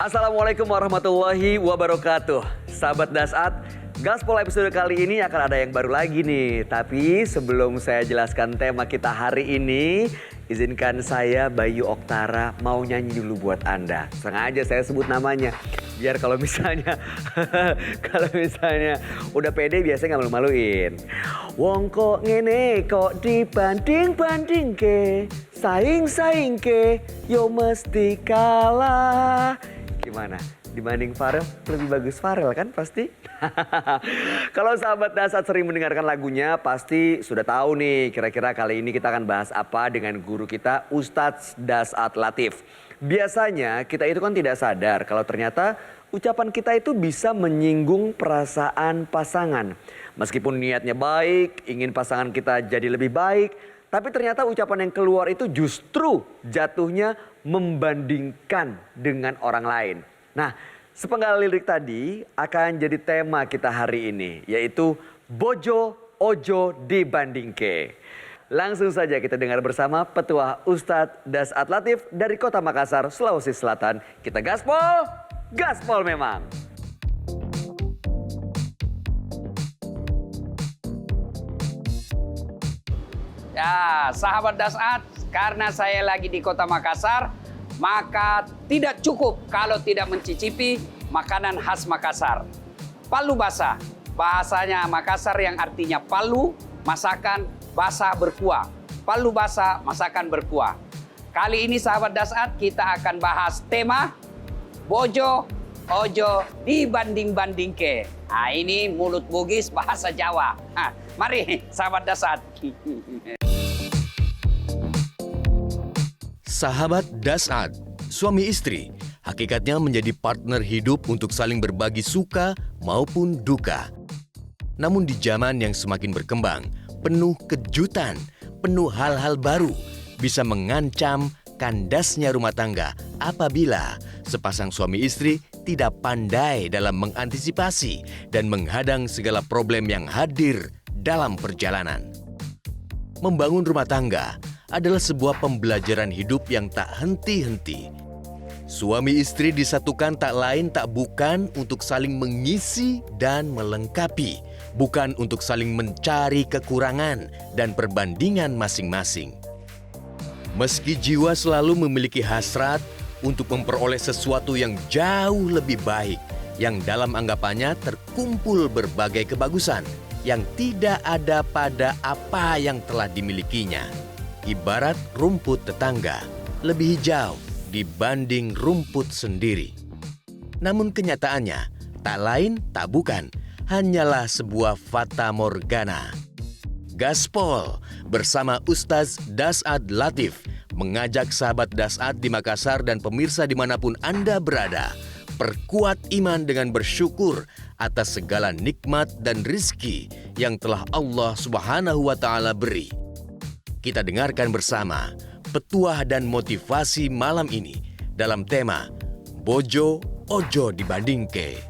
Assalamualaikum warahmatullahi wabarakatuh. Sahabat Dasat, Gaspol episode kali ini akan ada yang baru lagi nih. Tapi sebelum saya jelaskan tema kita hari ini, izinkan saya Bayu Oktara mau nyanyi dulu buat Anda. Sengaja saya sebut namanya. Biar kalau misalnya udah pede biasanya nggak malu-maluin. Wong kok ngene kok dibanding-banding ke, saing-saing ke, yo mesti kalah. Gimana? Dibanding Farel, lebih bagus Farel kan pasti? Kalau sahabat Dasat sering mendengarkan lagunya, pasti sudah tahu nih kira-kira kali ini kita akan bahas apa dengan guru kita Ustadz Dasat Latif. Biasanya kita itu kan tidak sadar kalau ternyata ucapan kita itu bisa menyinggung perasaan pasangan. Meskipun niatnya baik, ingin pasangan kita jadi lebih baik, tapi ternyata ucapan yang keluar itu justru jatuhnya membandingkan dengan orang lain. Nah, sepenggal lirik tadi akan jadi tema kita hari ini, yaitu Bojo Ojo Dibandingke. Langsung saja kita dengar bersama Petuah Ustadz Dasat Latif dari Kota Makassar, Sulawesi Selatan. Kita gaspol, gaspol memang. Ya, sahabat Dasat, karena saya lagi di Kota Makassar, maka tidak cukup kalau tidak mencicipi makanan khas Makassar. Palu basah, bahasanya Makassar yang artinya palu, masakan basah berkuah. Palu basah, masakan berkuah. Kali ini sahabat Dasat, kita akan bahas tema Bojo Ojo Dibanding-bandingke. Nah, ini mulut bugis bahasa Jawa. Nah, mari sahabat Dasat. Sahabat Dasat, suami istri hakikatnya menjadi partner hidup untuk saling berbagi suka maupun duka. Namun di zaman yang semakin berkembang, penuh kejutan, penuh hal-hal baru, bisa mengancam kandasnya rumah tangga apabila sepasang suami istri tidak pandai dalam mengantisipasi dan menghadang segala problem yang hadir dalam perjalanan. Membangun rumah tangga adalah sebuah pembelajaran hidup yang tak henti-henti. Suami istri disatukan tak lain tak bukan untuk saling mengisi dan melengkapi, bukan untuk saling mencari kekurangan dan perbandingan masing-masing. Meski jiwa selalu memiliki hasrat untuk memperoleh sesuatu yang jauh lebih baik, yang dalam anggapannya terkumpul berbagai kebagusan yang tidak ada pada apa yang telah dimilikinya. Ibarat rumput tetangga, lebih hijau dibanding rumput sendiri. Namun kenyataannya, tak lain tak bukan, hanyalah sebuah fata morgana. Gaspol bersama Ustadz Dasat Latif mengajak sahabat Dasat di Makassar dan pemirsa dimanapun Anda berada, perkuat iman dengan bersyukur atas segala nikmat dan rizki yang telah Allah Subhanahu wa Ta'ala beri. Kita dengarkan bersama petuah dan motivasi malam ini dalam tema Bojo Ojo Dibandingke.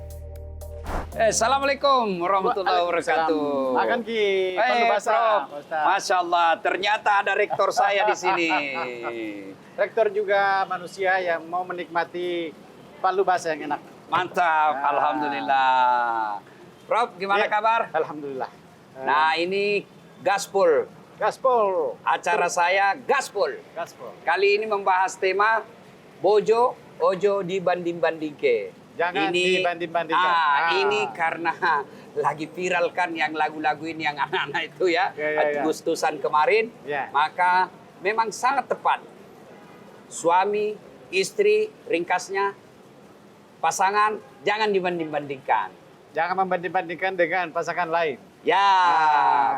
Assalamualaikum warahmatullahi wabarakatuh. Makan Ki, palu basah. Prof. Masya Allah, ternyata ada rektor saya di sini. Rektor juga manusia yang mau menikmati palu basah yang enak. Mantap, alhamdulillah. Prof, gimana kabar? Alhamdulillah. Nah, ini Gaspol. Gaspol. Acara saya Gaspol. Gaspol. Kali ini membahas tema Bojo Ojo Dibanding-bandingke. Jangan dibanding-bandingkan. Ini karena lagi viral kan yang lagu-lagu ini yang anak-anak itu ya, Agustusan kemarin. Maka memang sangat tepat. Suami, istri, ringkasnya, pasangan, jangan dibanding-bandingkan. Jangan membanding-bandingkan dengan pasangan lain. Ya,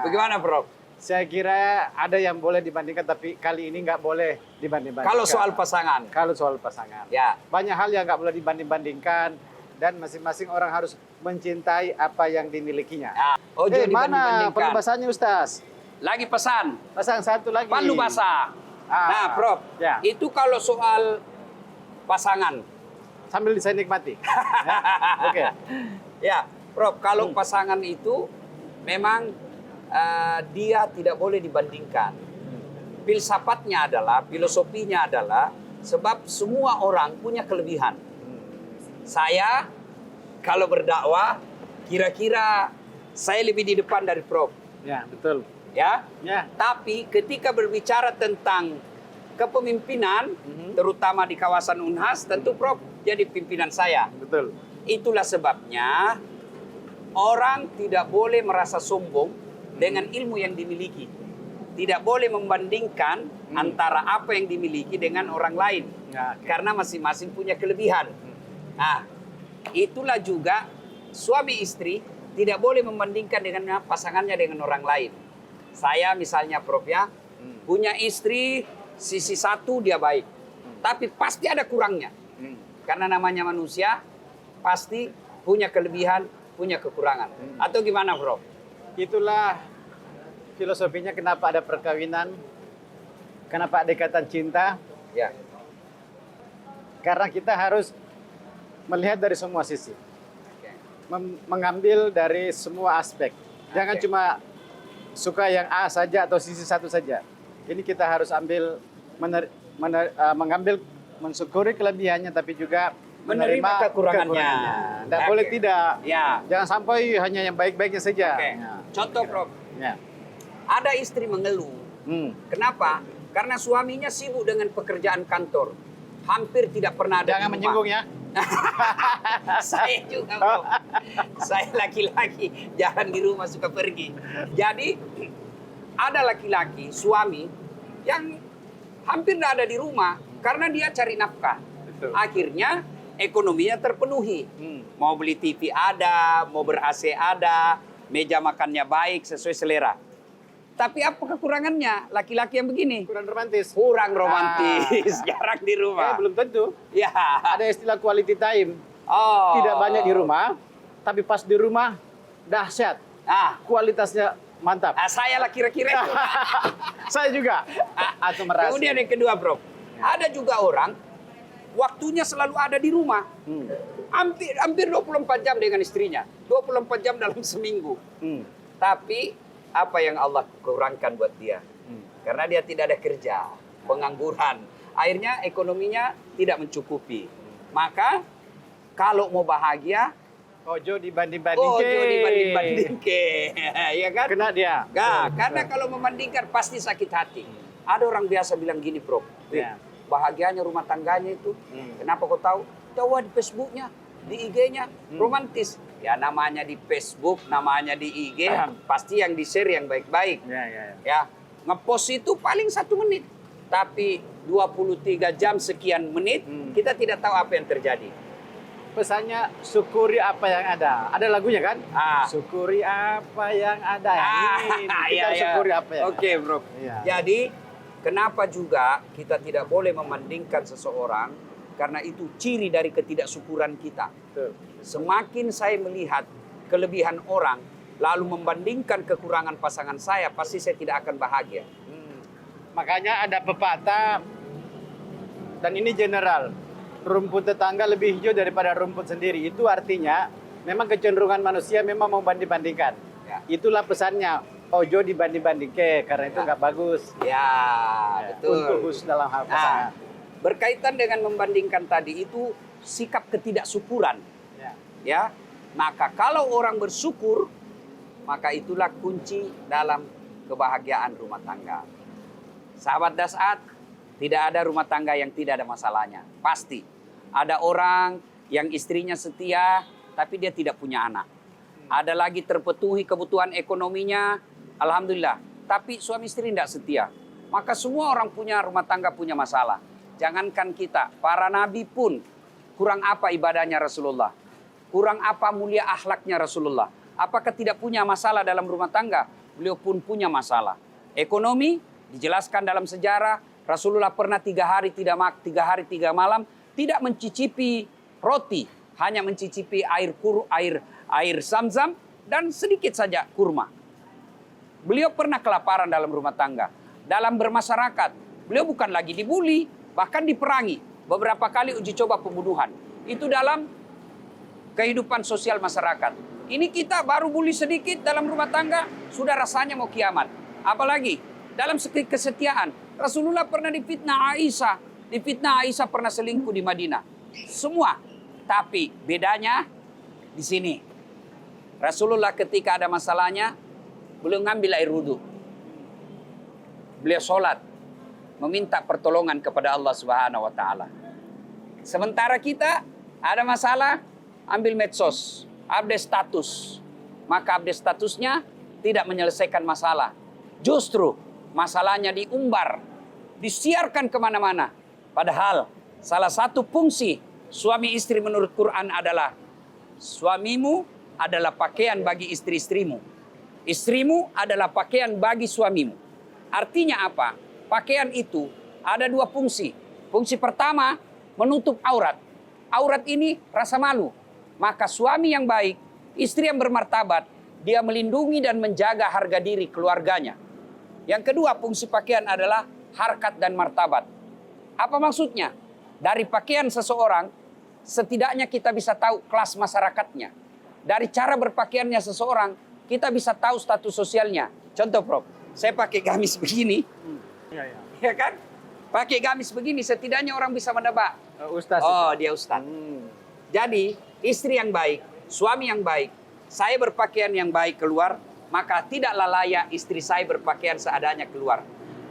bagaimana Prof? Saya kira ada yang boleh dibandingkan, tapi kali ini nggak boleh dibanding-bandingkan. Kalau soal pasangan? Kalau soal pasangan. Ya. Banyak hal yang nggak boleh dibanding-bandingkan, dan masing-masing orang harus mencintai apa yang dimilikinya. Ya. Ojo Mana palu basahnya Ustaz? Lagi pesan. Pasang satu lagi. Palu basah. Nah Prof, ya. Itu kalau soal pasangan. Sambil saya nikmati. Ya? Oke. Ya, Prof, kalau pasangan itu memang dia tidak boleh dibandingkan. Filsafatnya adalah, filosofinya adalah, sebab semua orang punya kelebihan. Saya kalau berdakwah kira-kira saya lebih di depan dari Prof. Ya, betul. Ya. Ya. Tapi ketika berbicara tentang kepemimpinan, terutama di kawasan Unhas, tentu Prof jadi pimpinan saya. Betul. Itulah sebabnya orang tidak boleh merasa sombong dengan ilmu yang dimiliki. Tidak boleh membandingkan antara apa yang dimiliki dengan orang lain. Ya, oke. Karena masing-masing punya kelebihan. Nah, itulah juga suami istri tidak boleh membandingkan dengan pasangannya dengan orang lain. Saya misalnya Prof ya, punya istri sisi satu dia baik. Tapi pasti ada kurangnya. Karena namanya manusia pasti punya kelebihan, punya kekurangan. Atau gimana Prof? Itulah filosofinya kenapa ada perkawinan, kenapa ada ikatan cinta. Ya. Karena kita harus melihat dari semua sisi. Oke. Mengambil dari semua aspek. Jangan Oke. cuma suka yang A saja atau sisi satu saja. Ini kita harus ambil mengambil mensyukuri kelebihannya tapi juga Menerima kekurangannya. Tidak Oke. boleh tidak. Ya. Jangan sampai hanya yang baik-baiknya saja. Oke. Ya. Contoh Prof, Ya. ada istri mengeluh. Kenapa? Karena suaminya sibuk dengan pekerjaan kantor. Hampir tidak pernah ada Jangan di rumah. menyinggung ya. Saya juga Prof. Saya laki-laki jarang di rumah, suka pergi. Jadi ada laki-laki suami yang hampir tidak ada di rumah karena dia cari nafkah. Betul. Akhirnya ekonominya terpenuhi. Hmm. Mau beli TV ada, mau ber-AC ada, meja makannya baik sesuai selera. Tapi apa kekurangannya laki-laki yang begini? Kurang romantis. Kurang romantis, jarang di rumah. Belum tentu. Ya. Ada istilah quality time. Oh. Tidak banyak di rumah, tapi pas di rumah dahsyat. Ah, Kualitasnya mantap. saya lah kira-kira itu. Saya juga. Atau merasa. Kemudian yang kedua, Bro. Ada juga orang waktunya selalu ada di rumah. Hampir 24 jam dengan istrinya. 24 jam dalam seminggu. Tapi apa yang Allah kurangkan buat dia? Karena dia tidak ada kerja, pengangguran. Akhirnya ekonominya tidak mencukupi. Maka kalau mau bahagia, Ojo dibanding-banding. dibanding-banding ya kan? Kena dia. Nah, karena kalau membandingkan pasti sakit hati. Ada orang biasa bilang gini, Bro. Ya. Bahagianya rumah tangganya itu. Kenapa kau tahu? Tahu di Facebooknya, di IG-nya, romantis. Ya namanya di Facebook, namanya di IG, pasti yang di-share yang baik-baik. Ya, ngepost itu paling 1 menit. Tapi 23 jam sekian menit, kita tidak tahu apa yang terjadi. Pesannya syukuri apa yang ada. Ada lagunya kan? Syukuri apa yang ada. Kita syukuri apa yang Oke, Bro. Iya. Jadi, kenapa juga kita tidak boleh membandingkan seseorang, karena itu ciri dari ketidaksyukuran kita. Betul. Semakin saya melihat kelebihan orang, lalu membandingkan kekurangan pasangan saya, pasti saya tidak akan bahagia. Makanya ada pepatah, dan ini general, rumput tetangga lebih hijau daripada rumput sendiri. Itu artinya, memang kecenderungan manusia memang mau banding-bandingkan. Ya. Itulah pesannya, ojo dibanding-bandingke, karena itu nggak bagus. Ya, betul. Untuk khusus dalam hal pasangan. Berkaitan dengan membandingkan tadi itu sikap ketidaksyukuran. Ya, maka kalau orang bersyukur, maka itulah kunci dalam kebahagiaan rumah tangga. Sahabat Das'at, tidak ada rumah tangga yang tidak ada masalahnya. Pasti. Ada orang yang istrinya setia, tapi dia tidak punya anak. Ada lagi terpenuhi kebutuhan ekonominya, alhamdulillah. Tapi suami istri tidak setia. Maka semua orang punya rumah tangga punya masalah. Jangankan kita, para nabi pun kurang apa ibadahnya Rasulullah. Kurang apa mulia akhlaknya Rasulullah. Apakah tidak punya masalah dalam rumah tangga? Beliau pun punya masalah. Ekonomi, dijelaskan dalam sejarah, Rasulullah pernah 3 hari 3 malam tidak mencicipi roti, hanya mencicipi air zam-zam dan sedikit saja kurma. Beliau pernah kelaparan dalam rumah tangga. Dalam bermasyarakat, beliau bukan lagi dibully, bahkan diperangi. Beberapa kali uji coba pembunuhan. Itu dalam kehidupan sosial masyarakat. Ini kita baru bully sedikit dalam rumah tangga, sudah rasanya mau kiamat. Apalagi dalam kesetiaan. Rasulullah pernah difitnah Aisyah. Difitnah Aisyah pernah selingkuh di Madinah. Semua. Tapi bedanya di sini. Rasulullah ketika ada masalahnya, beliau ngambil air wudhu. Beliau sholat, meminta pertolongan kepada Allah Subhanahu wa Ta'ala. Sementara kita ada masalah, ambil medsos, update status. Maka update statusnya tidak menyelesaikan masalah. Justru masalahnya diumbar, disiarkan kemana-mana. Padahal salah satu fungsi suami istri menurut Quran adalah suamimu adalah pakaian bagi istri-istrimu. Istrimu adalah pakaian bagi suamimu. Artinya apa? Pakaian itu ada dua fungsi. Fungsi pertama, menutup aurat. Aurat ini rasa malu. Maka suami yang baik, istri yang bermartabat, dia melindungi dan menjaga harga diri keluarganya. Yang kedua, fungsi pakaian adalah harkat dan martabat. Apa maksudnya? Dari pakaian seseorang, setidaknya kita bisa tahu kelas masyarakatnya. Dari cara berpakaiannya seseorang, kita bisa tahu status sosialnya. Contoh, Prof. Saya pakai gamis begini. Ya kan? Pakai gamis begini, setidaknya orang bisa menebak. Ustaz. Oh, dia ustaz. Jadi, istri yang baik, suami yang baik, saya berpakaian yang baik keluar, maka tidaklah layak istri saya berpakaian seadanya keluar.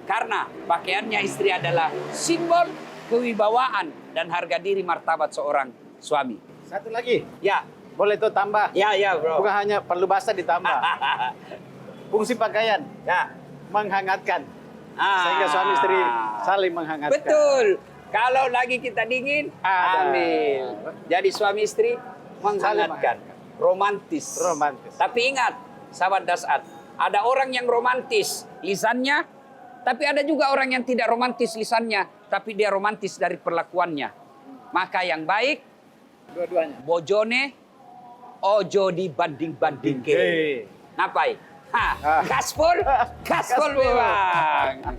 Karena pakaiannya istri adalah simbol kewibawaan dan harga diri martabat seorang suami. Satu lagi. Ya, Boleh tuh tambah. ya, bro. Bukan hanya perlu basah ditambah. Fungsi pakaian. Ya. Menghangatkan. Sehingga suami istri saling menghangatkan. Betul. Kalau lagi kita dingin, Ada. ambil. Jadi suami istri menghangatkan. Romantis. Romantis. Tapi ingat, sahabat Dasat, ada orang yang romantis lisannya, tapi ada juga orang yang tidak romantis lisannya, tapi dia romantis dari perlakuannya. Maka yang baik, Dua-duanya. bojone ojo dibanding-bandingke. Napai? Gaspol Gaspol. memang.